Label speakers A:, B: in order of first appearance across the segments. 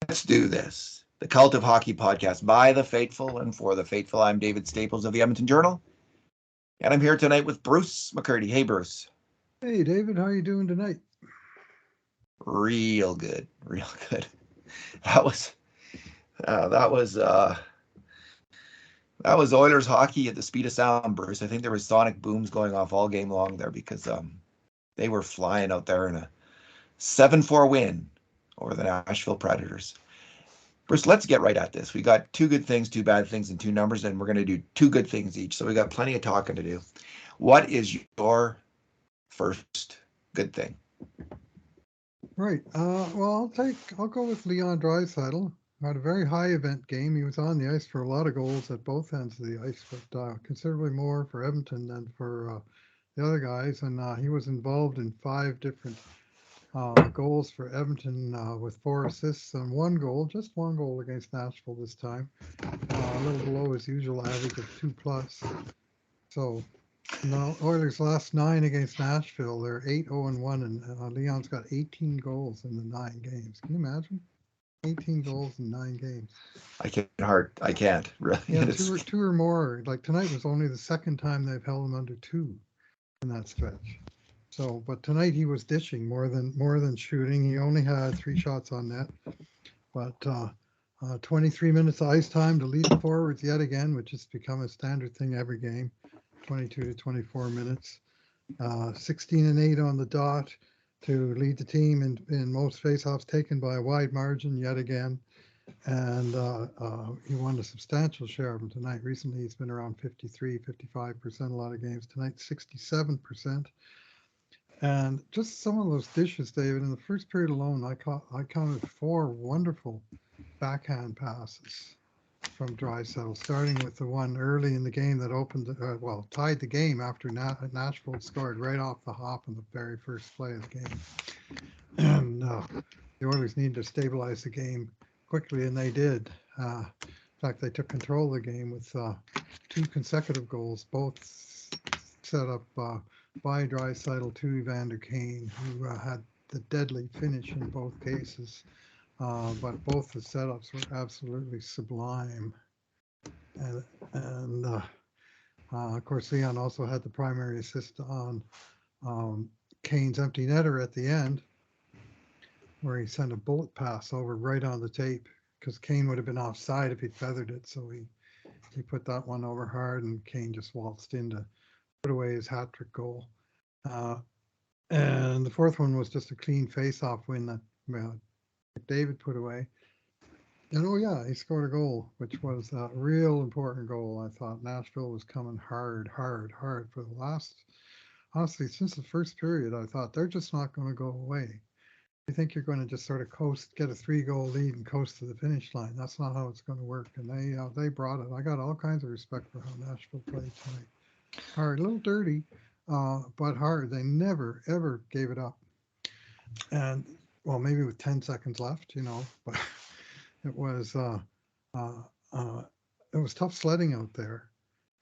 A: Let's do this. The Cult of Hockey podcast by the faithful and for the faithful. I'm David Staples of the Edmonton Journal, and I'm here tonight with Bruce McCurdy. Hey, Bruce.
B: Hey David, how are you doing tonight?
A: Real good, real good. That was that was that was Oilers hockey at the speed of sound, Bruce. I think there was sonic booms going off all game long there because they were flying out there in a 7-4 win over the Nashville Predators. Bruce, let's get right at this. We got two good things, two bad things, and two numbers, and we're going to do two good things each. So we got plenty of talking to do. What is your first good thing?
B: Right. Well, I'll go with Leon Draisaitl. Had a very high event game. He was on the ice for a lot of goals at both ends of the ice, but considerably more for Edmonton than for the other guys. And he was involved in five different goals for Edmonton with four assists and one goal, just one goal against Nashville this time, a little below his usual average of 2+. So no, Oilers last nine against Nashville. They're 8-0-1, and Leon's got 18 goals in the 9 games. Can you imagine? 18 goals in 9 games.
A: I can't really.
B: Yeah, two or more. Like tonight was only the second time they've held him under two in that stretch. So, but tonight he was dishing more than shooting. He only had 3 shots on net, but 23 minutes of ice time to lead the forwards yet again, which has become a standard thing every game. 22 to 24 minutes. 16 and 8 on the dot to lead the team in most faceoffs taken by a wide margin yet again. And he won a substantial share of them tonight. Recently, he's been around 53, 55% a lot of games. Tonight, 67%. And just some of those dishes, David, in the first period alone, I counted 4 wonderful backhand passes from Draisaitl, starting with the one early in the game that tied the game after Nashville scored right off the hop in the very first play of the game. And the Oilers needed to stabilize the game quickly, and they did. In fact, they took control of the game with 2 consecutive goals, both set up by Draisaitl to Evander Kane, who had the deadly finish in both cases. But both the setups were absolutely sublime. And of course, Leon also had the primary assist on Kane's empty netter at the end, where he sent a bullet pass over right on the tape because Kane would have been offside if he'd feathered it. So he put that one over hard, and Kane just waltzed in to put away his hat trick goal. And the fourth one was just a clean face-off win that McDavid put away. And oh yeah, he scored a goal, which was a real important goal. I thought Nashville was coming hard for the last, honestly, since the first period. I thought they're just not going to go away. You think you're going to just sort of coast, get a 3-goal lead, and coast to the finish line? That's not how it's going to work. And they brought it. I got all kinds of respect for how Nashville played tonight. Hard, a little dirty, but hard. They never ever gave it up. And well, maybe with 10 seconds left, but it was uh, uh, uh, it was tough sledding out there,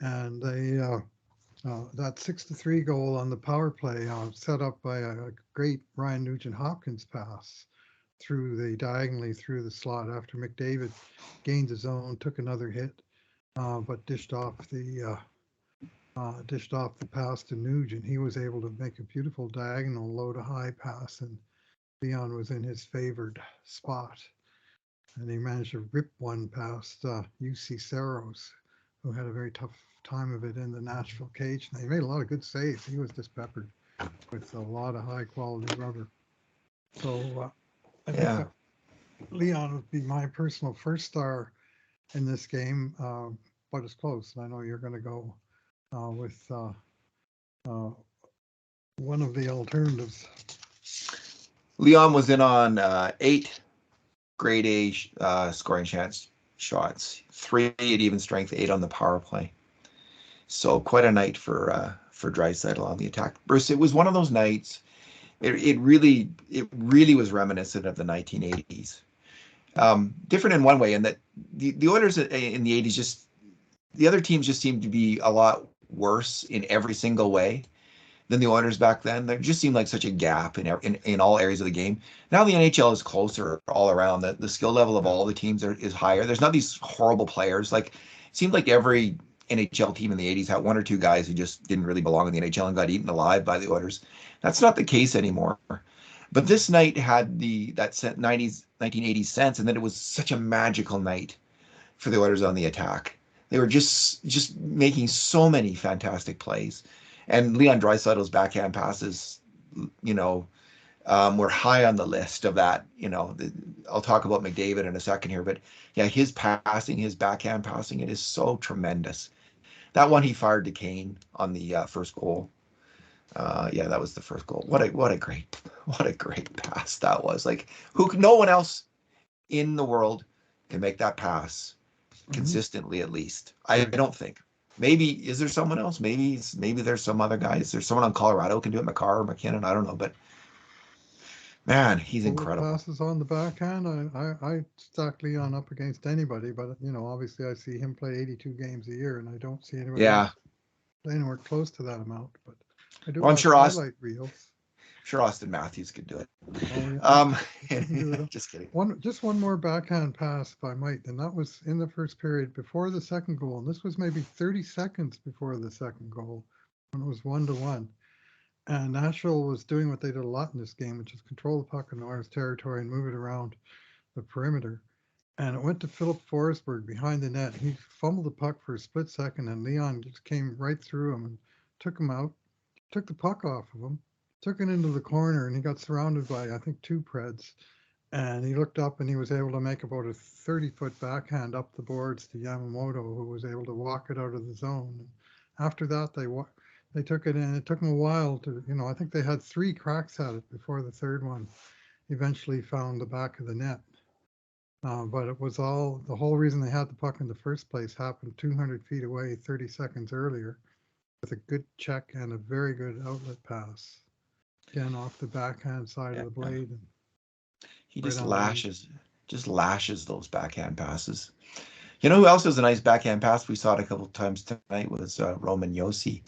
B: and that 6-3 goal on the power play set up by a great Ryan Nugent-Hopkins pass diagonally through the slot after McDavid gained his own, took another hit, but dished off the pass to Nugent. He was able to make a beautiful diagonal low to high pass, and Leon was in his favored spot. And he managed to rip one past UC Saros, who had a very tough time of it in the Nashville cage. And he made a lot of good saves. He was just peppered with a lot of high quality rubber. So I think
A: Yeah.
B: that Leon would be my personal first star in this game, but it's close. I know you're going to go with uh, one of the alternatives.
A: Leon was in on 8 grade A scoring chance shots, 3 at even strength, 8 on the power play. So quite a night for Draisaitl on the attack. Bruce, it was one of those nights. It really was reminiscent of the 1980s. Different in one way, in that the Oilers in the 80s, just the other teams just seemed to be a lot worse in every single way. than the Oilers back then. There just seemed like such a gap in all areas of the game. Now the NHL is closer all around. The skill level of all the teams is higher. There's not these horrible players. Like, it seemed like every NHL team in the 80s had one or two guys who just didn't really belong in the NHL and got eaten alive by the Oilers. That's not the case anymore. But this night had that 1980s sense, and then it was such a magical night for the Oilers on the attack. They were just making so many fantastic plays. And Leon Draisaitl's backhand passes, were high on the list of that. I'll talk about McDavid in a second here, but yeah, his passing, his backhand passing, it is so tremendous. That one he fired to Kane on the first goal. Yeah, that was the first goal. What a great pass that was. Like, no one else in the world can make that pass consistently, at least. I don't think. Maybe is there someone else? Maybe there's some other guys. There's someone on Colorado who can do it, McCarr or McKinnon. I don't know, but man, he's incredible.
B: Passes on the backhand. I stack Leon up against anybody, but obviously I see him play 82 games a year, and I don't see anybody else anywhere close to that amount. But I do watch highlight reels.
A: Sure, Austin Matthews could do it.
B: Oh, yeah.
A: Just kidding.
B: One more backhand pass, if I might, and that was in the first period before the second goal. And this was maybe 30 seconds before the second goal, when it was 1-1. And Nashville was doing what they did a lot in this game, which is control the puck in the Oilers' territory and move it around the perimeter. And it went to Philip Forsberg behind the net. He fumbled the puck for a split second, and Leon just came right through him and took him out, took the puck off of him, took it into the corner, and he got surrounded by, I think, 2 Preds. And he looked up, and he was able to make about a 30-foot backhand up the boards to Yamamoto, who was able to walk it out of the zone. And after that, they took it in. It took them a while to, I think they had 3 cracks at it before the third one eventually found the back of the net. But it was the whole reason they had the puck in the first place happened 200 feet away 30 seconds earlier with a good check and a very good outlet pass. Again, off the backhand side of the blade. And
A: he just lashes those backhand passes. You know who else has a nice backhand pass? We saw it a couple of times tonight was Roman Josi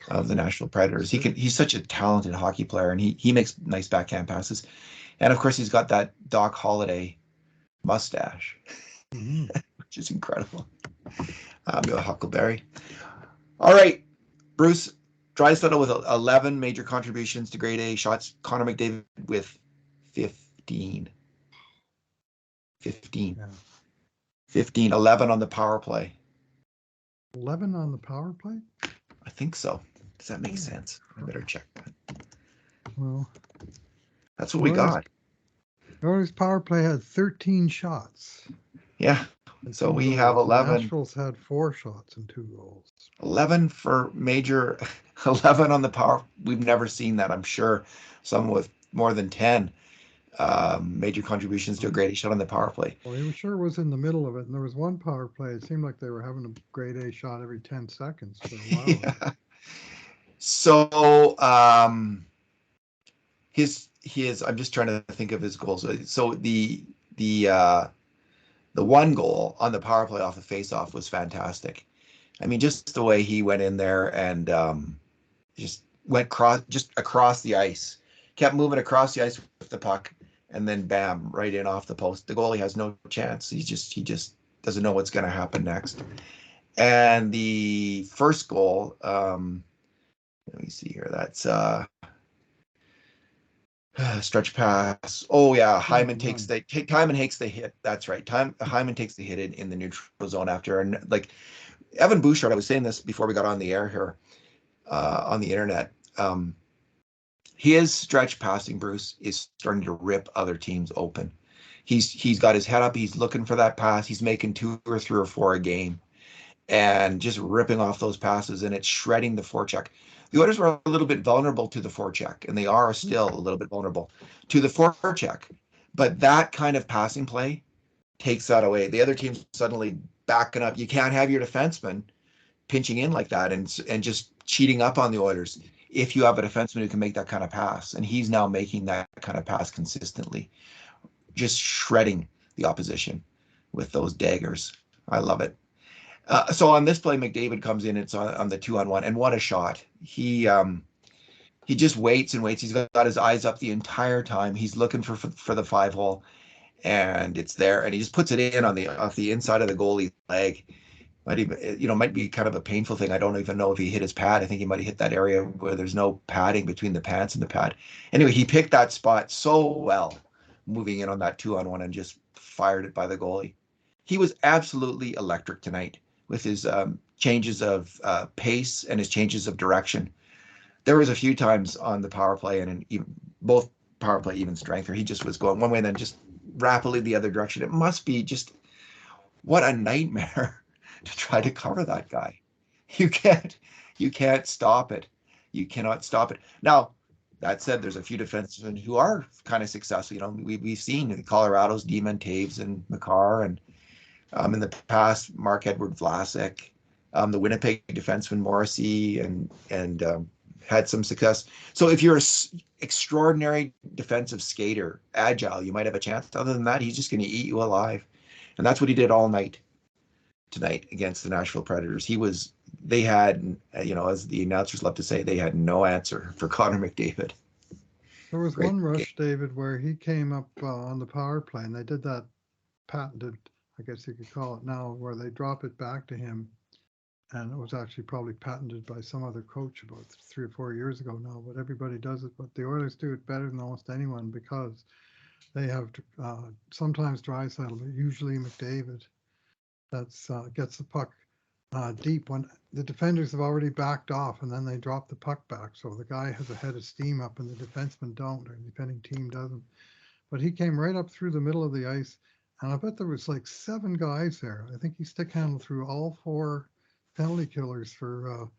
A: of the Nashville Predators. He's such a talented hockey player, and he makes nice backhand passes. And of course, he's got that Doc Holliday mustache, which is incredible. Bill Huckleberry. All right, Bruce. Draisaitl with 11 major contributions to grade A shots. Connor McDavid with 15. 15. Yeah. 15. 11 on the power play.
B: 11 on the power play?
A: I think so. Does that make sense? I better check that.
B: Well,
A: that's what we got.
B: Oilers power play had 13 shots.
A: Yeah. So we have 11.
B: Nashville's had 4 shots and 2 goals.
A: 11 for major, 11 on the power. We've never seen that. I'm sure some with more than 10 major contributions to a grade A shot on the power play.
B: Well, he sure was in the middle of it. And there was one power play. It seemed like they were having a grade A shot every 10 seconds for a while.
A: Yeah. So his I'm just trying to think of his goals. So the one goal on the power play off the faceoff was fantastic. I mean, just the way he went in there and just went across the ice, kept moving across the ice with the puck, and then bam, right in off the post. The goalie has no chance. He just doesn't know what's going to happen next. And the first goal, let me see here. That's stretch pass. Oh yeah, Hyman takes the hit. That's right. Hyman takes the hit in the neutral zone after, and like Evan Bouchard, I was saying this before we got on the air here, on the internet. His stretch passing, Bruce, is starting to rip other teams open. He's got his head up. He's looking for that pass. He's making 2 or 3 or 4 a game, and just ripping off those passes, and it's shredding the forecheck. The Oilers were a little bit vulnerable to the forecheck, and they are still a little bit vulnerable to the forecheck. But that kind of passing play takes that away. The other team's suddenly backing up. You can't have your defenseman pinching in like that and just cheating up on the Oilers if you have a defenseman who can make that kind of pass. And he's now making that kind of pass consistently, just shredding the opposition with those daggers. I love it. So on this play, McDavid comes in. It's on the 2-on-1, and what a shot! He He just waits and waits. He's got his eyes up the entire time. He's looking for the 5-hole, and it's there, and he just puts it in on the off the inside of the goalie's leg. Might even, might be kind of a painful thing. I don't even know if he hit his pad. I think he might have hit that area where there's no padding between the pants and the pad. Anyway, he picked that spot so well, moving in on that 2-on-1 and just fired it by the goalie. He was absolutely electric tonight with his changes of pace and his changes of direction. There was a few times on the power play and in even, both power play even strength where he just was going one way and then just rapidly the other direction. It must be just what a nightmare to try to cover that guy. You can't stop it. You cannot stop it. Now, that said, there's a few defensemen who are kind of successful. We've seen Colorado's Demon Taves and McCarr, and in the past, Mark-Edward Vlasic, the Winnipeg defenseman Morrissey, and had some success. So if you're an extraordinary defensive skater, agile, you might have a chance. Other than that, he's just going to eat you alive. And that's what he did all night tonight against the Nashville Predators. They had, as the announcers love to say, they had no answer for Connor McDavid.
B: There was one rush, David, where he came up on the power play, and they did that patented, I guess you could call it now, where they drop it back to him. And it was actually probably patented by some other coach about 3 or 4 years ago now, but everybody does it. But the Oilers do it better than almost anyone because they have sometimes Draisaitl, but usually McDavid that's gets the puck deep when the defenders have already backed off, and then they drop the puck back. So the guy has a head of steam up and the defenseman don't, or the defending team doesn't. But he came right up through the middle of the ice, and I bet there was like 7 guys there. I think he stick handled through all 4 penalty killers for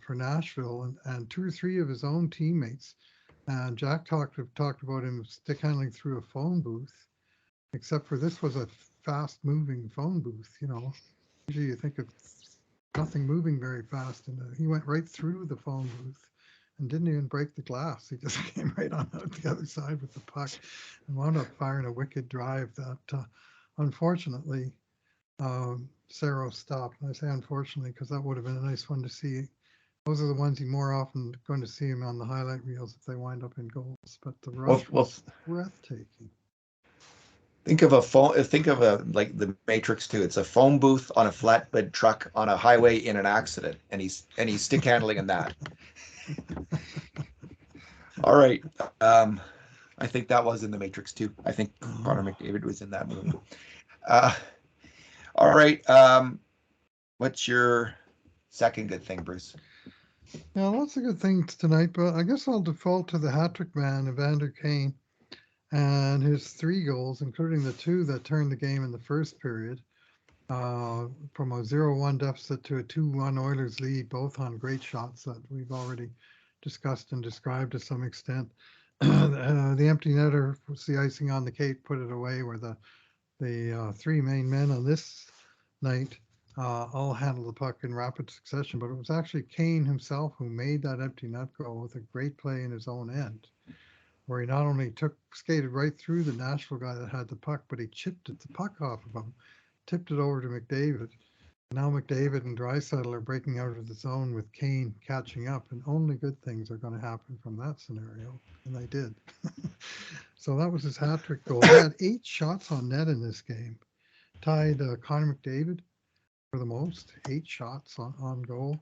B: Nashville, and 2 or 3 of his own teammates. And Jack talked about him stick handling through a phone booth, except for this was a fast-moving phone booth. Usually you think of nothing moving very fast, and he went right through the phone booth and didn't even break the glass. He just came right on out the other side with the puck and wound up firing a wicked drive that, unfortunately, Cerro stopped. And I say unfortunately because that would have been a nice one to see. Those are the ones you more often going to see him on the highlight reels if they wind up in goals. But the rush was breathtaking.
A: Think of like the Matrix 2. It's a phone booth on a flatbed truck on a highway in an accident, and he's stick handling in that. All right. I think that was in the Matrix 2. I think Connor McDavid was in that movie. All right. What's your second good thing, Bruce?
B: Yeah, lots of good things tonight, but I guess I'll default to the hat-trick man, Evander Kane, and his 3 goals, including the 2 that turned the game in the first period, from a 0-1 deficit to a 2-1 Oilers lead, both on great shots that we've already discussed and described to some extent. The empty netter was the icing on the cake, put it away, where the 3 main men on this night all handled the puck in rapid succession, but it was actually Kane himself who made that empty net goal with a great play in his own end, where he not only skated right through the Nashville guy that had the puck, but he chipped the puck off of him, tipped it over to McDavid. Now McDavid and Draisaitl are breaking out of the zone with Kane catching up, and only good things are going to happen from that scenario, and they did. So that was his hat-trick goal. He had 8 shots on net in this game, tied Connor McDavid for the most, 8 shots on goal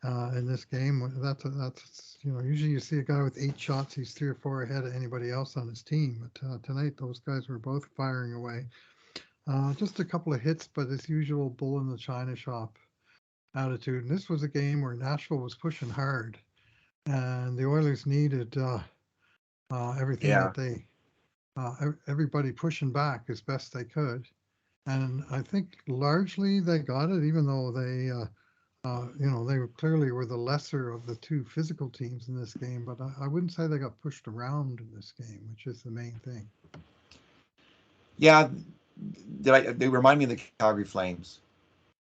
B: in this game. That's usually you see a guy with 8 shots, he's 3 or 4 ahead of anybody else on his team. But tonight those guys were both firing away. Just a couple of hits, but as usual, bull in the china shop attitude. And this was a game where Nashville was pushing hard, and the Oilers needed everything that they, everybody pushing back as best they could. And I think largely they got it, even though they, they clearly were the lesser of the 2 physical teams in this game. But I wouldn't say they got pushed around in this game, which is the main thing.
A: Yeah, they remind me of the Calgary Flames,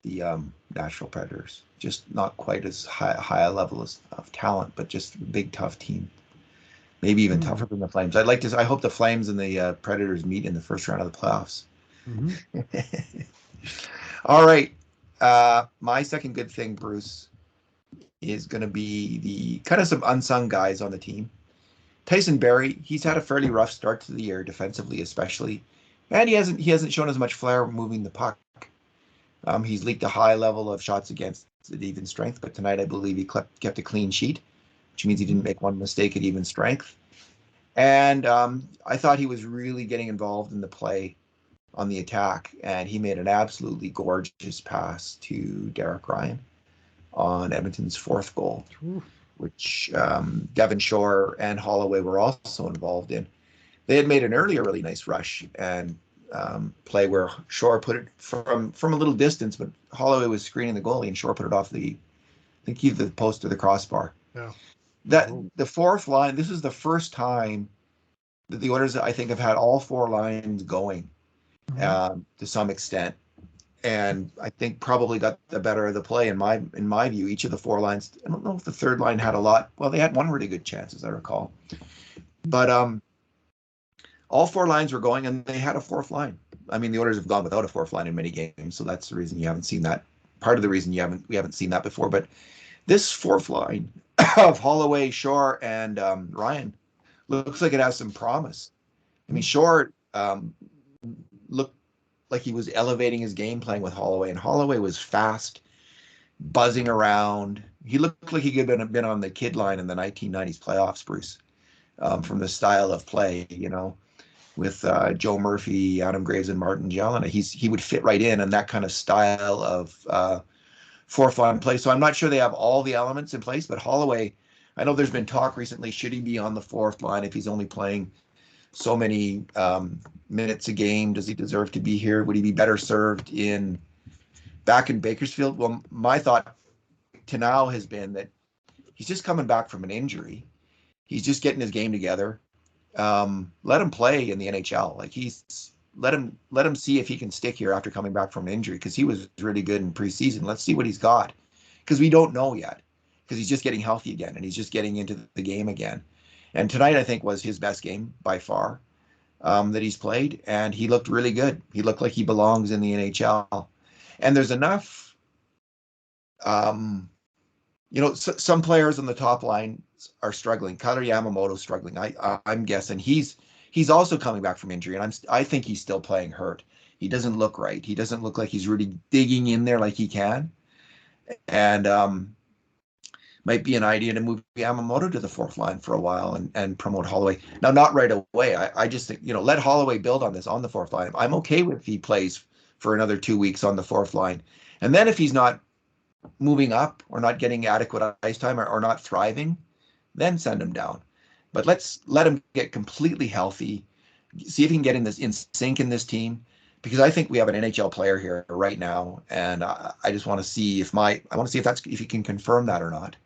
A: the Nashville Predators. Just not quite as high a level of talent, but just a big, tough team. Maybe even tougher than the Flames. I hope the Flames and the Predators meet in the first round of the playoffs. All right. My second good thing, Bruce, is going to be the kind of some unsung guys on the team. Tyson Barrie, he's had a fairly rough start to the year, defensively especially, and he hasn't shown as much flair moving the puck. He's leaked a high level of shots against at even strength, but tonight I believe he kept a clean sheet, which means he didn't make one mistake at even strength. And I thought he was really getting involved in the play on the attack, and he made an absolutely gorgeous pass to Derek Ryan on Edmonton's fourth goal, which Devon Shore and Holloway were also involved in. They had made an earlier really nice rush and play where Shore put it from a little distance, but Holloway was screening the goalie and Shore put it off I think either the post or the crossbar.
B: Yeah.
A: The fourth line, this is the first time that the Oilers, I think, have had all four lines going to some extent. And I think probably got the better of the play in my view. Each of the four lines, I don't know if the third line had a lot. Well, they had one really good chance, as I recall. But all four lines were going, and they had a fourth line. I mean, the Oilers have gone without a fourth line in many games, so that's the reason you haven't seen that. Part of the reason we haven't seen that before. But this fourth line of Holloway, Shore, and Ryan looks like it has some promise. I mean, Shore looked like he was elevating his game playing with Holloway, and Holloway was fast, buzzing around. He looked like he could have been on the kid line in the 1990s playoffs, Bruce, from the style of play, with Joe Murphy, Adam Graves, and Martin Gelinas. He would fit right in that kind of style of fourth line play. So I'm not sure they have all the elements in place, but Holloway, I know there's been talk recently, should he be on the fourth line if he's only playing so many minutes a game? Does he deserve to be here? Would he be better served back in Bakersfield? Well, my thought to now has been that he's just coming back from an injury. He's just getting his game together. Let him play in the NHL. Like let him see if he can stick here after coming back from an injury, because he was really good in preseason. Let's see what he's got, because we don't know yet, because he's just getting healthy again and he's just getting into the game again. And tonight, I think, was his best game by far that he's played, and he looked really good. He looked like he belongs in the NHL. And there's enough, some players on the top line are struggling. Kailer Yamamoto's struggling. I'm guessing he's also coming back from injury, and I think he's still playing hurt. He doesn't look right. He doesn't look like he's really digging in there like he can. And might be an idea to move Yamamoto to the fourth line for a while and promote Holloway. Now, not right away. I just think, let Holloway build on this on the fourth line. I'm okay with if he plays for another 2 weeks on the fourth line. And then if he's not moving up or not getting adequate ice time or not thriving, then send him down. But let's let him get completely healthy, see if he can get in sync in this team, because I think we have an NHL player here right now, and I just want to see if he can confirm that or not.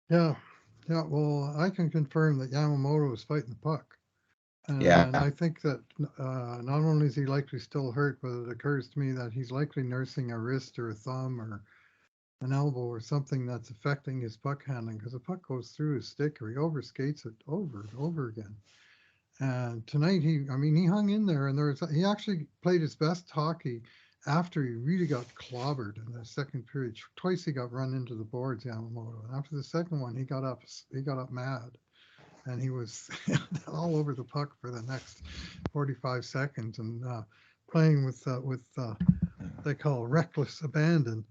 B: Yeah. Well, I can confirm that Yamamoto is fighting the puck. And I think that not only is he likely still hurt, but it occurs to me that he's likely nursing a wrist or a thumb or an elbow or something that's affecting his puck handling, because the puck goes through his stick or he overskates it over and over again. And tonight he hung in there, and he actually played his best hockey after he really got clobbered in the second period. Twice he got run into the boards, Yamamoto. And after the second one, he got up mad, and he was all over the puck for the next 45 seconds and playing with they call reckless abandon.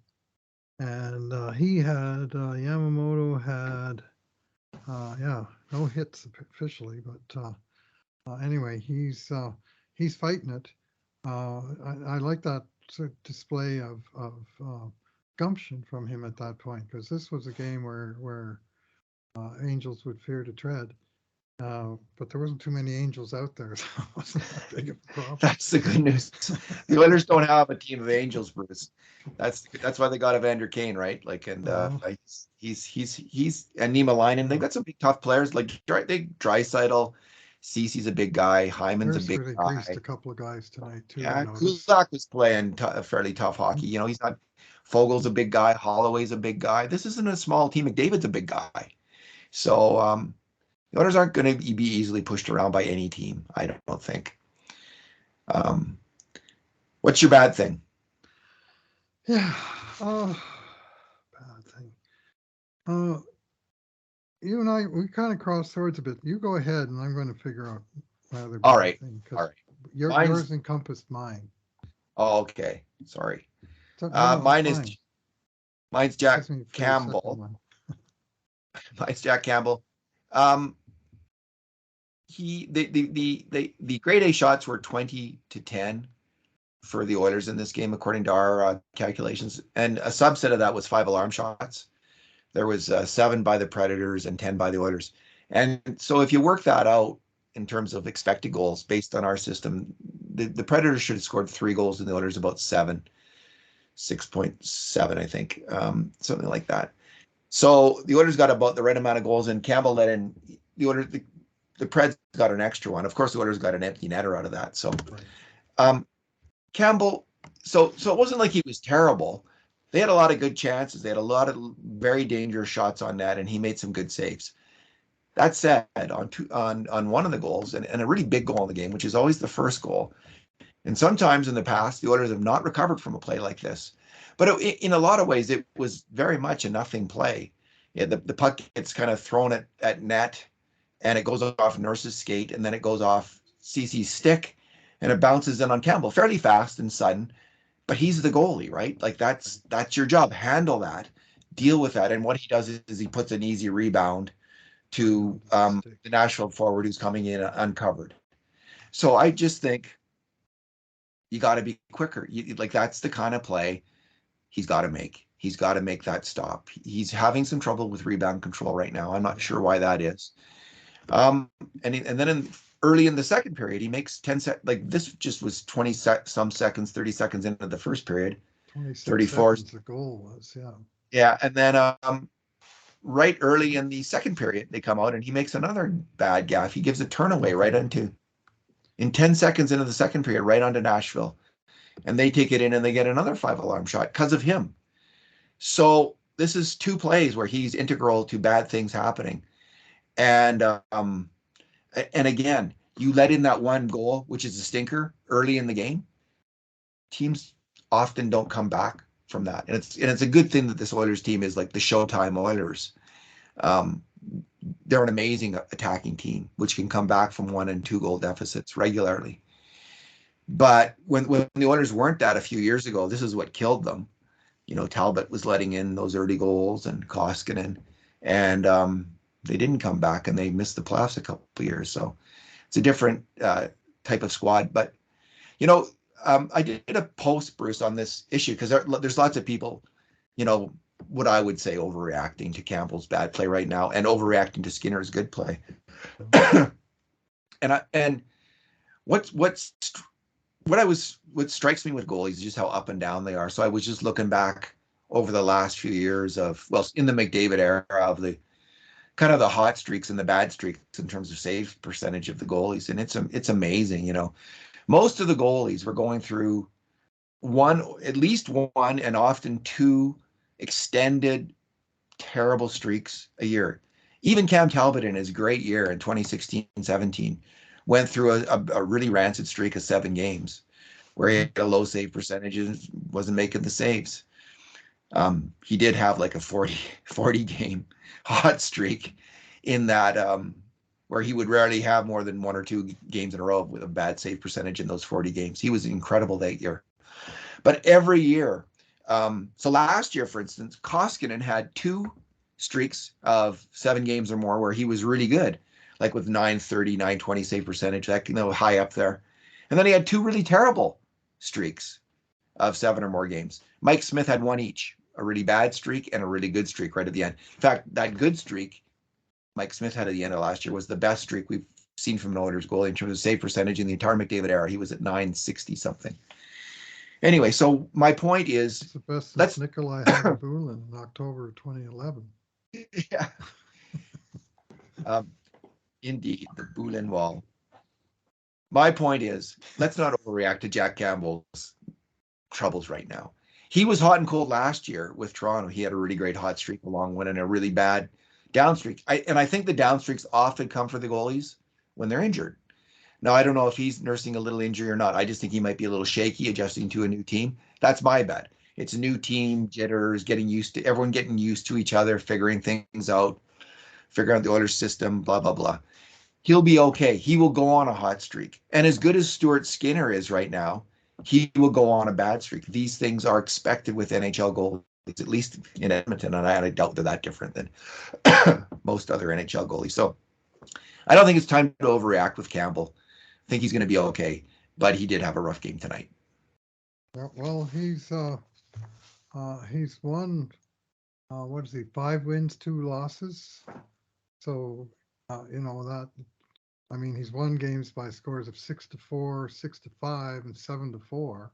B: And Yamamoto had no hits officially, but anyway, he's fighting it. I like that sort of display of gumption from him at that point, because this was a game where Angels would fear to tread. But there wasn't too many Angels out there, so it wasn't that big of a problem.
A: That's the good news. The Oilers don't have a team of Angels, Bruce. That's why they got Evander Kane, right? Like, and he's and Nima Linen. They've got some big tough players like Draisaitl. Cece's a big guy. Hyman's a big guy.
B: Greased a couple of guys tonight too.
A: Yeah, Kulak was playing fairly tough hockey. He's not. Fogel's a big guy. Holloway's a big guy. This isn't a small team. McDavid's a big guy. So the Oilers aren't going to be easily pushed around by any team, I don't think. What's your bad thing?
B: Yeah. Bad You and I, we kind of cross swords a bit. You go ahead, and I'm going to figure out my other
A: All
B: bad
A: right.
B: thing
A: All
B: because
A: right. Mine's
B: yours encompassed mine.
A: okay. Sorry.
B: So, no, no, it's
A: Mine is
B: fine.
A: mine's
B: Gives
A: Jack
B: me for your second
A: Campbell.
B: one.
A: Mine's Jack Campbell. Um, the grade A shots were 20-10 for the Oilers in this game, according to our calculations, and a subset of that was 5 alarm shots. There was 7 by the Predators and 10 by the Oilers. And so if you work that out in terms of expected goals based on our system, the Predators should have scored 3 goals and the Oilers about 7, 6.7, I think, something like that. So the Oilers got about the right amount of goals, and Campbell let in the Oilers. The Preds got an extra one. Of course, the Oilers got an empty netter out of that. So
B: Right.
A: um, Campbell, so it wasn't like he was terrible. They had a lot of good chances. They had a lot of very dangerous shots on net, and he made some good saves. That said, on one of the goals, and a really big goal in the game, which is always the first goal, and sometimes in the past, the Oilers have not recovered from a play like this. But in a lot of ways, it was very much a nothing play. Yeah, the puck gets kind of thrown at net, and it goes off Nurse's skate, and then it goes off CC's stick, and it bounces in on Campbell fairly fast and sudden. But he's the goalie, right? Like that's your job. Handle that, deal with that. And what he does is he puts an easy rebound
B: Right
A: to
B: onto the stick.
A: the Nashville forward who's coming in uncovered. So I just think you got to be quicker. Like that's the kind of play he's got to make. He's got to make that stop. He's having some trouble with rebound control right now. I'm not
B: Yeah.
A: sure why that is. Um, and then early in the second period, he makes 10 sec. Like this just was 20 some seconds, 30 seconds into the first period,
B: 26
A: 34.
B: seconds the goal was, yeah.
A: Yeah, and then right early in the second period, they come out and he makes another bad gaff. He gives a turn away right into in 10 seconds into the second period, right onto Nashville, and they take it in and they get another 5 alarm shot because of him. So this is 2 plays where he's integral to bad things happening. And again, you let in that one goal, which is a stinker early in the game. Teams often don't come back from that, and it's a good thing that this Oilers team is like the Showtime Oilers. Um, they're an amazing attacking team, which can come back from 1 and 2 goal deficits regularly. But when the Oilers weren't that a few years ago, this is what killed them. You know, Talbot was letting in those early goals and Koskinen, and they didn't come back and they missed the playoffs a couple of years. So it's a different type of squad. But, you know, I did a post, Bruce, on this issue because there's lots of people, you know, what I would say overreacting to Campbell's bad play right now and overreacting to Skinner's good play. And what strikes me with goalies is just how up and down they are. So I was just looking back over the last few years of, well, in the McDavid era of the kind of the hot streaks and the bad streaks in terms of save percentage of the goalies, and it's amazing. You know, most of the goalies were going through at least one, and often 2 extended terrible streaks a year. Even Cam Talbot in his great year in 2016-17 went through a really rancid streak of 7 games where he had a low save percentage and wasn't making the saves. He did have like a 40 game hot streak in that where he would rarely have more than 1 or 2 games in a row with a bad save percentage in those 40 games. He was incredible that year. But every year, so last year, for instance, Koskinen had 2 streaks of 7 games or more where he was really good, like with 930, 920 save percentage, that, you know, high up there. And then he had 2 really terrible streaks of 7 or more games. Mike Smith had 1 each, a really bad streak and a really good streak right at the end. In fact, that good streak Mike Smith had at the end of last year was the best streak we've seen from an Oilers goalie in terms of save percentage in the entire McDavid era. He was at 960 something. Anyway, so my point is,
B: It's the best
A: let's
B: since Nikolai Hadabulin in October 2011.
A: yeah, um, indeed, the Bulin wall. My point is, let's not overreact to Jack Campbell's troubles right now. He was hot and cold last year with Toronto. He had a really great hot streak along with a really bad down streak. And I think the down streaks often come for the goalies when they're injured. Now, I don't know if he's nursing a little injury or not. I just think he might be a little shaky adjusting to a new team. That's my bet. It's a new team, jitters, everyone getting used to each other, figuring things out, figuring out the Oilers system, blah, blah, blah. He'll be okay. He will go on a hot streak. And as good as Stuart Skinner is right now, he will go on a bad streak. These things are expected with NHL goalies, at least in Edmonton, and I doubt they're that different than most other NHL goalies. So I don't think it's time to overreact with Campbell. I think he's going to be okay, but he did have a rough game tonight.
B: Well, he's won. What is he? 5 wins, 2 losses. So that. I mean, he's won games by scores of 6-4, 6-5, and 7-4. Or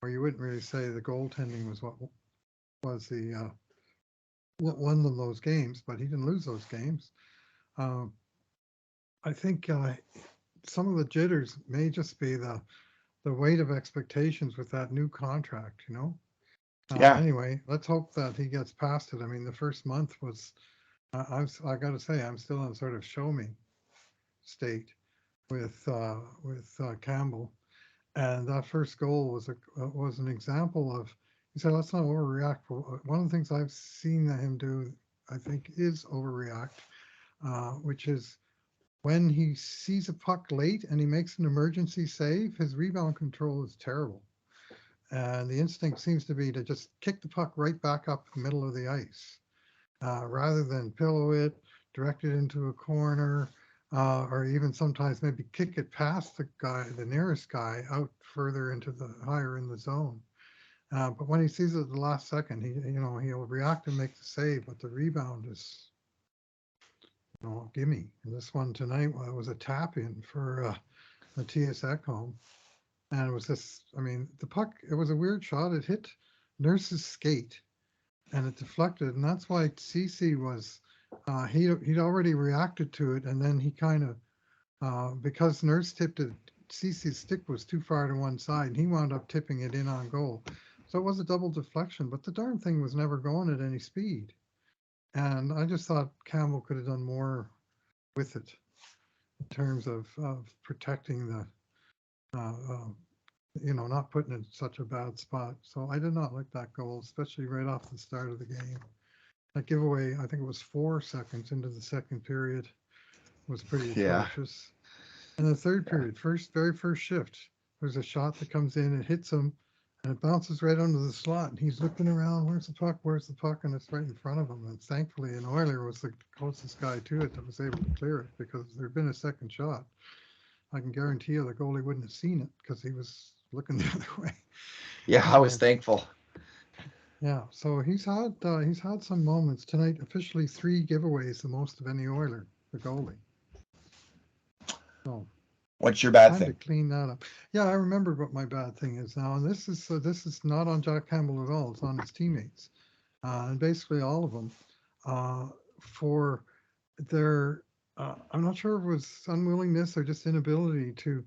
B: you wouldn't really say the goaltending was what was the what won them those games, but he didn't lose those games. I think some of the jitters may just be the weight of expectations with that new contract.
A: Yeah.
B: Anyway, let's hope that he gets past it. I mean, the first month was, I got to say, I'm still in sort of show me state with Campbell, and that first goal was an example of. He said, "Let's not overreact." One of the things I've seen him do, I think, is overreact, which is when he sees a puck late and he makes an emergency save, his rebound control is terrible. And the instinct seems to be to just kick the puck right back up the middle of the ice, rather than pillow it, direct it into a corner, or even sometimes maybe kick it past the nearest guy out further higher in the zone. But when he sees it at the last second, he'll react and make the save, but the rebound is, gimme. And this one tonight was a tap in for Matthias Ekholm. And it was the puck, it was a weird shot. It hit Nurse's skate and it deflected. And that's why Ceci was, he'd already reacted to it. And then he kind of, because Nurse tipped it, Ceci's stick was too far to one side. And he wound up tipping it in on goal. So it was a double deflection, but the darn thing was never going at any speed. And I just thought Campbell could have done more with it in terms of protecting the, not putting it in such a bad spot. So I did not like that goal, especially right off the start of the game. That giveaway, I think it was 4 seconds into the second period, was pretty atrocious. And the third period, very first shift, there's a shot that comes in, it hits him, and it bounces right under the slot. And he's looking around, where's the puck? And it's right in front of him. And thankfully, an Oiler was the closest guy to it that was able to clear it, because if there'd been a second shot, I can guarantee you the goalie wouldn't have seen it because he was looking the other way.
A: Yeah, I was thankful.
B: Yeah, so he's had some moments tonight. Officially 3 giveaways, the most of any Oiler, the goalie. So
A: what's your bad thing?
B: To clean that up. Yeah, I remembered what my bad thing is now, and this is not on Jack Campbell at all. It's on his teammates, and basically all of them, for their. I'm not sure if it was unwillingness or just inability to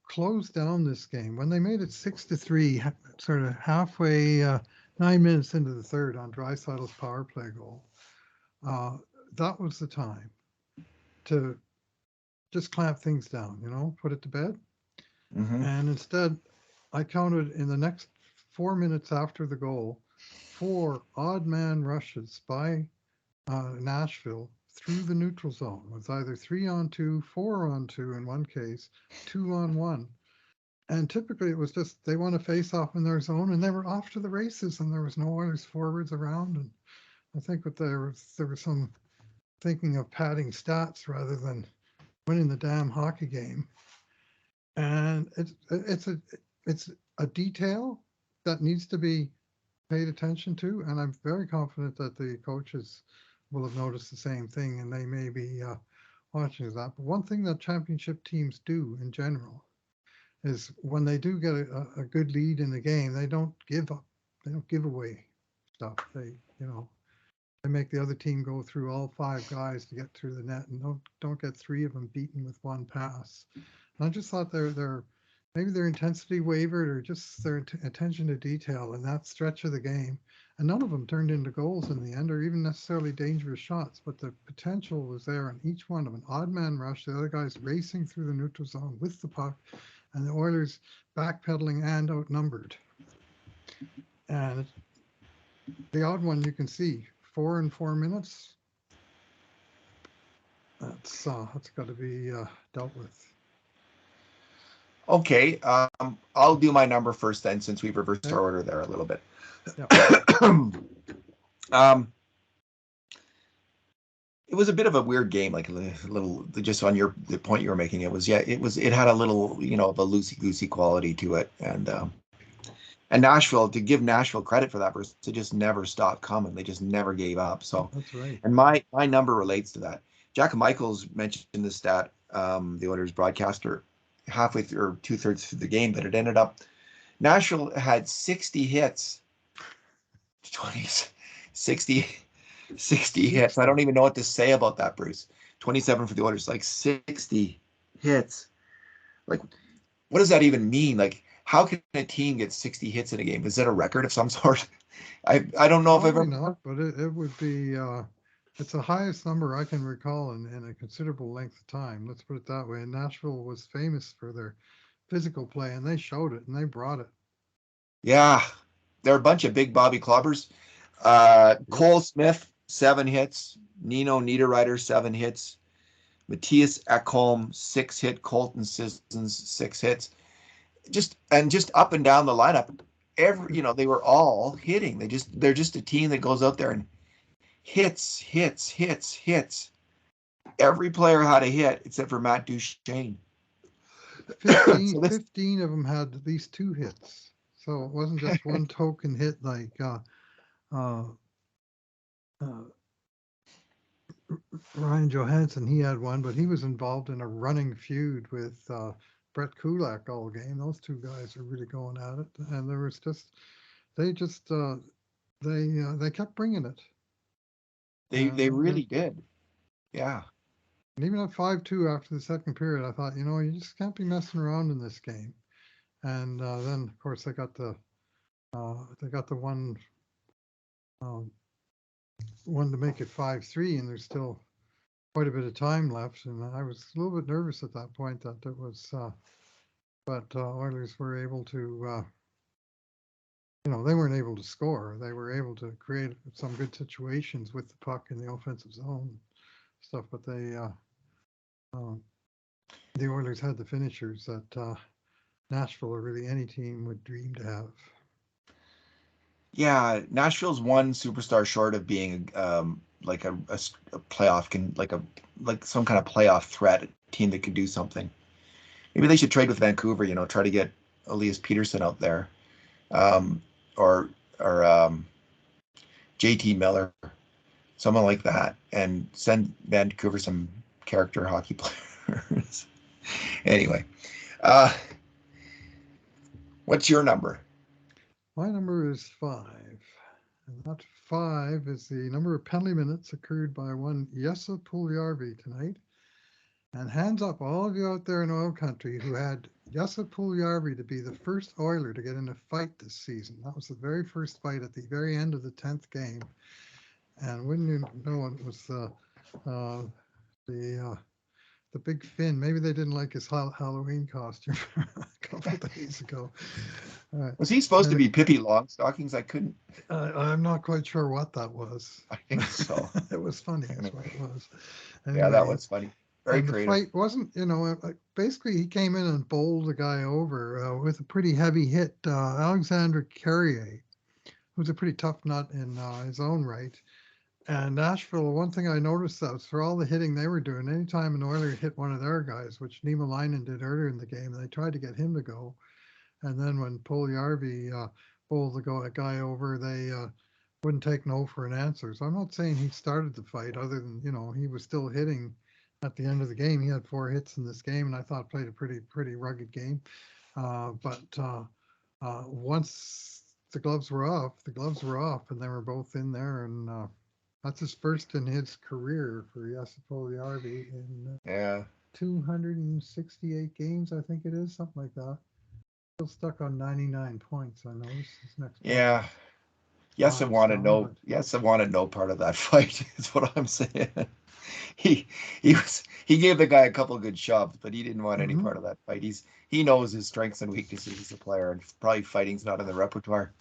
B: close down this game. When they made it 6-3, sort of halfway, 9 minutes into the third on Draisaitl's power play goal, that was the time to just clamp things down, put it to bed.
A: Mm-hmm.
B: And instead, I counted in the next 4 minutes after the goal, 4 odd man rushes by Nashville through the neutral zone. It was either 3-on-2, 4-on-2 in one case, 2-on-1. And typically it was just they won a face-off in their zone and they were off to the races and there was no Oilers forwards around. And I think there was some thinking of padding stats rather than winning the damn hockey game. And it's a detail that needs to be paid attention to. And I'm very confident that the coaches will have noticed the same thing and they may be watching that. But one thing that championship teams do in general is when they do get a good lead in the game, they don't give up. They don't give away stuff. They make the other team go through all 5 guys to get through the net and don't get 3 of them beaten with 1 pass. And I just thought maybe their intensity wavered or just their attention to detail in that stretch of the game. And none of them turned into goals in the end or even necessarily dangerous shots, but the potential was there on each one of an odd man rush, the other guys racing through the neutral zone with the puck, and the Oilers backpedaling and outnumbered. And the odd one you can see 4 in 4 minutes. That's got to be dealt with.
A: Okay, I'll do my number first then, since we've reversed our order there a little bit.
B: Yeah.
A: It was a bit of a weird game, like a little, just on the point you were making. It had a little, of a loosey goosey quality to it, and Nashville, to give Nashville credit for that, verse, they just never stopped coming. They just never gave up. So
B: That's right.
A: And my number relates to that. Jack Michaels mentioned the stat, the Oilers broadcaster, halfway through or 2/3 through the game, that it ended up Nashville had 60 hits, 60 hits. I don't even know what to say about that, Bruce. 27 for the Oilers, like 60 hits. Like, what does that even mean? Like, how can a team get 60 hits in a game? Is that a record of some sort? I don't know.
B: Probably
A: if I've ever.
B: not, but it would be. It's the highest number I can recall in a considerable length of time. Let's put it that way. And Nashville was famous for their physical play, and they showed it, and they brought it.
A: Yeah, they're a bunch of big Bobby Clobbers. Cole Smith, 7 hits. Nino Niederreiter, 7 hits. Matthias Ekholm, 6 hit. Colton Sissons, 6 hits. Just up and down the lineup. They were all hitting. They're just a team that goes out there and hits. Every player had a hit except for Matt Duchene.
B: 15 of them had at least 2 hits. So it wasn't just one token hit like Ryan Johansson. He had one, but he was involved in a running feud with Brett Kulak all game. Those two guys are really going at it, and there was they kept bringing it.
A: They really did. Yeah.
B: And even at 5-2 after the second period, I thought, you just can't be messing around in this game. And then, of course, they got the one to make it 5-3, and there's still quite a bit of time left. And I was a little bit nervous at that point that it was, but Oilers were able to, they weren't able to score. They were able to create some good situations with the puck in the offensive zone stuff, but the Oilers had the finishers that Nashville, or really any team, would dream to have.
A: Yeah, Nashville's one superstar short of being like a playoff, like some kind of playoff threat, a team that could do something. Maybe they should trade with Vancouver. Try to get Elias Peterson out there, or JT Miller, someone like that, and send Vancouver some character hockey players. Anyway, what's your number?
B: My number is 5. And that 5 is the number of penalty minutes accrued by one Jesse Puljujarvi tonight. And hands up, all of you out there in oil country who had Jesse Puljujarvi to be the first Oiler to get in a fight this season. That was the very first fight at the very end of the 10th game. And wouldn't you know, it was the big Finn. Maybe they didn't like his Halloween costume a couple of days ago.
A: Was he supposed to be Pippi Longstockings? I couldn't.
B: I'm not quite sure what that was.
A: I think so.
B: It was funny. That's what it was.
A: Anyway, yeah, that was funny. Very creative.
B: The fight wasn't, basically he came in and bowled the guy over with a pretty heavy hit. Alexandre Carrier, who's a pretty tough nut in his own right. And Nashville, one thing I noticed was for all the hitting they were doing, anytime an Oiler hit one of their guys, which Niemelainen did earlier in the game, they tried to get him to go. And then when Puljujarvi bowled a guy over, they wouldn't take no for an answer. So I'm not saying he started the fight, other than, he was still hitting at the end of the game. He had 4 hits in this game, and I thought played a pretty rugged game. But once the gloves were off, and they were both in there, and that's his first in his career for Jesse Puljujarvi in 268 games, I think it is, something like that. Still stuck on 99 points. I noticed his next.
A: Yeah. Yes, I wanted no part of that fight. Is what I'm saying. He gave the guy a couple of good shoves, but he didn't want any part of that fight. He knows his strengths and weaknesses as a player, and probably fighting's not in the repertoire.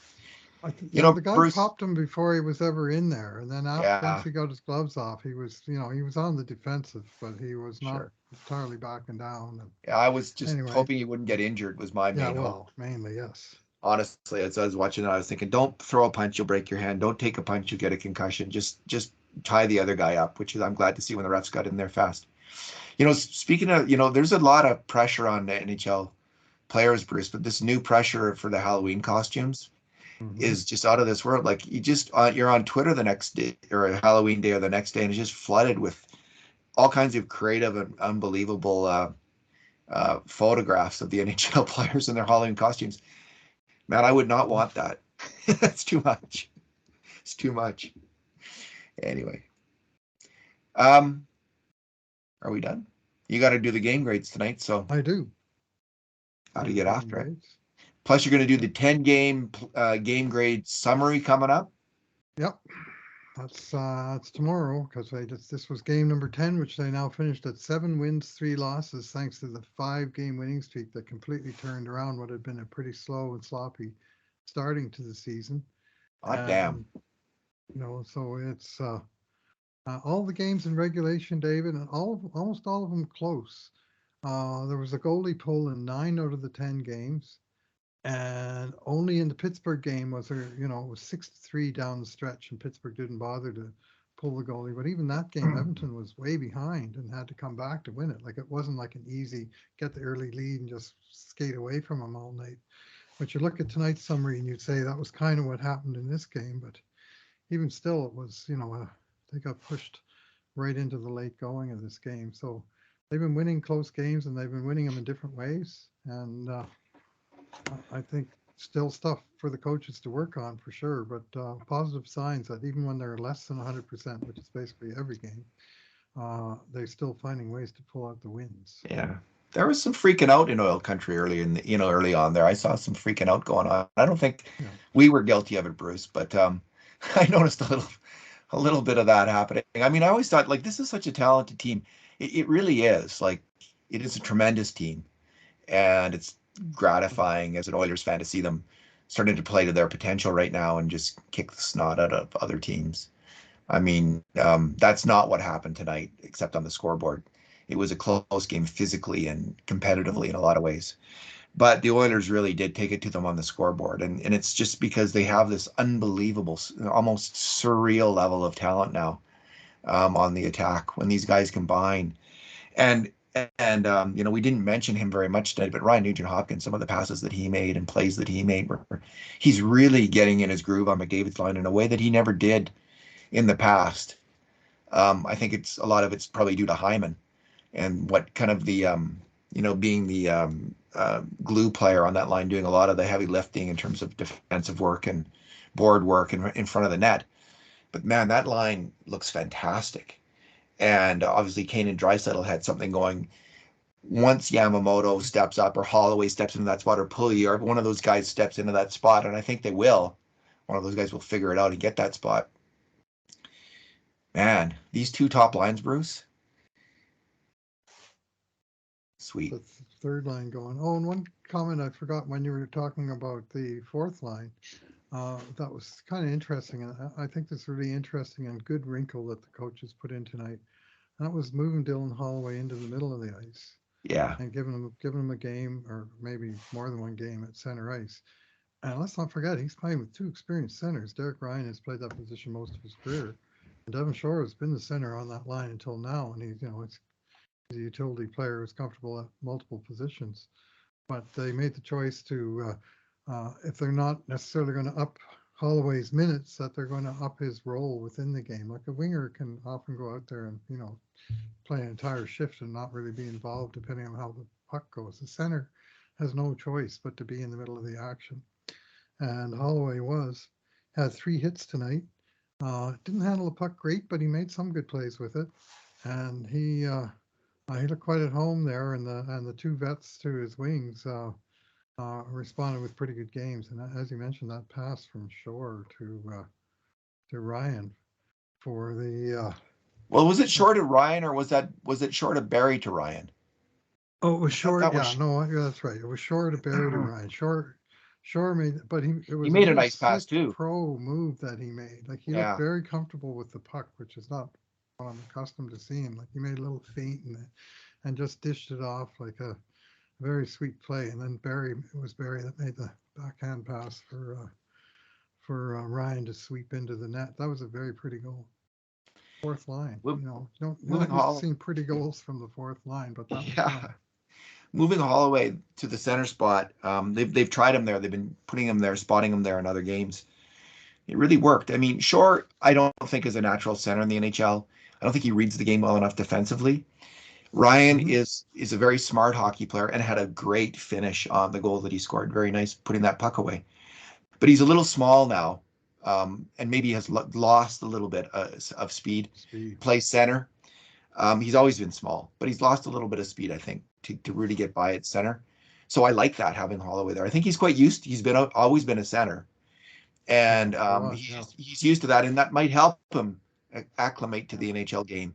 B: The guy
A: Bruce.
B: popped him before he was ever in there, and then once
A: Yeah,
B: he got his gloves off, he was he was on the defensive, but he was not
A: sure.
B: entirely backing down. And
A: Yeah, I was just
B: anyway,
A: hoping he wouldn't get injured. Was my
B: yeah,
A: main hope.
B: well, mainly yes.
A: Honestly, as I was watching it, I was thinking, don't throw a punch, you'll break your hand. Don't take a punch, you get a concussion. Just tie the other guy up, which is I'm glad to see when the refs got in there fast. Speaking of, there's a lot of pressure on the NHL players, Bruce, but this new pressure for the Halloween costumes
B: Mm-hmm.
A: is just out of this world. Like you're on Twitter the next day or a Halloween day or the next day, and it's just flooded with all kinds of creative and unbelievable photographs of the NHL players in their Halloween costumes. Man, I would not want that. That's too much. It's too much. Anyway, are we done? You got to do the game grades tonight, so
B: I do.
A: got to get after it.
B: Grades.
A: Plus, you're going to do the 10 game grade summary coming up.
B: Yep. That's tomorrow because this was game number 10, which they now finished at 7 wins, 3 losses, thanks to the 5-game winning streak that completely turned around what had been a pretty slow and sloppy starting to the season.
A: Damn.
B: So it's all the games in regulation, David, and almost all of them close. There was a goalie pull in 9 out of the 10 games. And only in the Pittsburgh game was there, it was 6-3 down the stretch, and Pittsburgh didn't bother to pull the goalie. But even that game, Edmonton was way behind and had to come back to win it. Like it wasn't like an easy get the early lead and just skate away from them all night. But you look at tonight's summary and you'd say that was kind of what happened in this game. But even still, it was, they got pushed right into the late going of this game. So they've been winning close games and they've been winning them in different ways. And I think still stuff for the coaches to work on for sure, but positive signs that even when they're less than 100%, which is basically every game, they're still finding ways to pull out the wins.
A: Yeah. There was some freaking out in oil country early on there. I saw some freaking out going on. I don't think we were guilty of it, Bruce, but I noticed a little bit of that happening. I mean, I always thought like this is such a talented team. It really is. Like it is a tremendous team, and it's gratifying as an Oilers fan to see them starting to play to their potential right now and just kick the snot out of other teams. I mean, that's not what happened tonight, except on the scoreboard. It was a close game physically and competitively in a lot of ways. But the Oilers really did take it to them on the scoreboard. And it's just because they have this unbelievable, almost surreal level of talent now on the attack when these guys combine. And we didn't mention him very much today, but Ryan Nugent-Hopkins, some of the passes that he made and plays that he made, he's really getting in his groove on McDavid's line in a way that he never did in the past. I think a lot of it's probably due to Hyman and what kind of the, being the glue player on that line, doing a lot of the heavy lifting in terms of defensive work and board work in front of the net. But man, that line looks fantastic. And obviously Kane and Draisaitl had something going. Once Yamamoto steps up or Holloway steps into that spot or Pulley or one of those guys steps into that spot, and I think they will, one of those guys will figure it out and get that spot. Man, these 2 top lines, Bruce. Sweet.
B: The third line going. Oh, and one comment I forgot when you were talking about the 4th line. That was kind of interesting. And I think this is really interesting and good wrinkle that the coaches put in tonight. That was moving Dylan Holloway into the middle of the ice.
A: Yeah.
B: And giving him a game or maybe more than one game at center ice. And let's not forget, he's playing with 2 experienced centers. Derek Ryan has played that position most of his career. And Devin Shore has been the center on that line until now. And he's a utility player who's comfortable at multiple positions. But they made the choice to, if they're not necessarily going to up Holloway's minutes, that they're going to up his role within the game. Like a winger can often go out there and, play an entire shift and not really be involved depending on how the puck goes. The center has no choice but to be in the middle of the action. And Holloway had 3 hits tonight. Didn't handle the puck great, but he made some good plays with it. And he looked quite at home there, and the 2 vets to his wings responded with pretty good games. And as you mentioned, that pass from Shore to Ryan for the.
A: Well, was it short of Ryan or was it short of Barry to Ryan?
B: Oh, it was short. Yeah, no, that's right. It was short of Barry to Ryan. Short Shore made, but it was
A: He
B: a
A: made a
B: real
A: nice pass
B: slick
A: too.
B: pro move that he made. Like he looked
A: Yeah.
B: very comfortable with the puck, which is not what I'm accustomed to seeing. Like he made a little feint and just dished it off like a very sweet play. And then it was Barry that made the backhand pass for Ryan to sweep into the net. That was a very pretty goal. Fourth line,
A: Mo-
B: you're
A: Moving
B: not used to
A: Hall.
B: seeing pretty goals from the fourth line, but that was
A: Yeah.
B: one.
A: Moving Holloway to the center spot. They've tried him there. They've been putting him there, spotting him there in other games. It really worked. I mean, Shore, I don't think is a natural center in the NHL. I don't think he reads the game well enough defensively. Ryan
B: Mhm.
A: is a very smart hockey player and had a great finish on the goal that he scored. Very nice putting that puck away. But he's a little small now, and maybe has lost a little bit of speed.
B: Speed.
A: Plays center. He's always been small, but he's lost a little bit of speed, I think, to really get by at center. So I like that having Holloway there. I think he's quite used. He's been always been a center,
B: Yeah,
A: and
B: he was. Yeah.
A: he's used to that, and that might help him acclimate to the NHL game,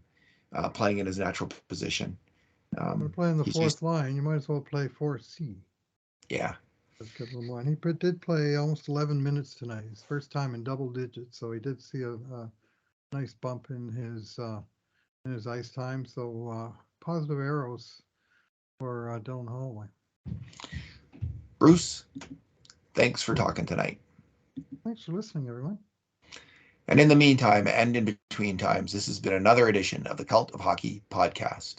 A: playing in his natural position.
B: We're playing the
A: He's used.
B: fourth line. You might as well play 4C.
A: Yeah,
B: Let's get a little more. And he did play almost 11 minutes tonight. His first time in double digits, so he did see a nice bump in his ice time. So positive arrows for Dylan Holloway.
A: Bruce, thanks for talking tonight.
B: Thanks for listening, everyone.
A: And in the meantime, and in between times, this has been another edition of the Cult of Hockey podcast.